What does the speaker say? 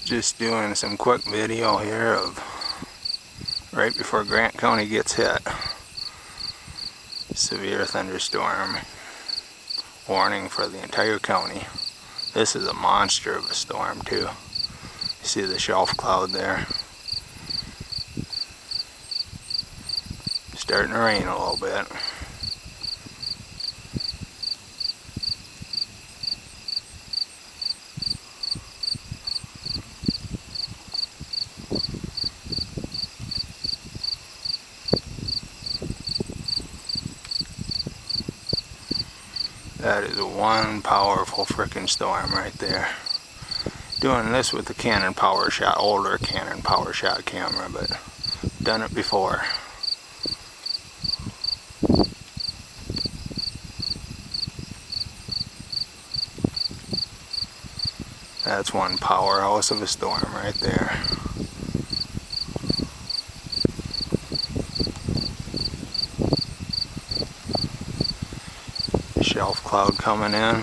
Just doing some quick video here of right before Grant County gets hit. Severe thunderstorm warning for the entire county. This is a monster of a storm too. You see the shelf cloud there. Starting to rain a little bit. That is one powerful frickin' storm right there. Doing this with the Canon PowerShot, older Canon PowerShot camera, but done it before. That's one powerhouse of a storm right there. Shelf cloud coming in.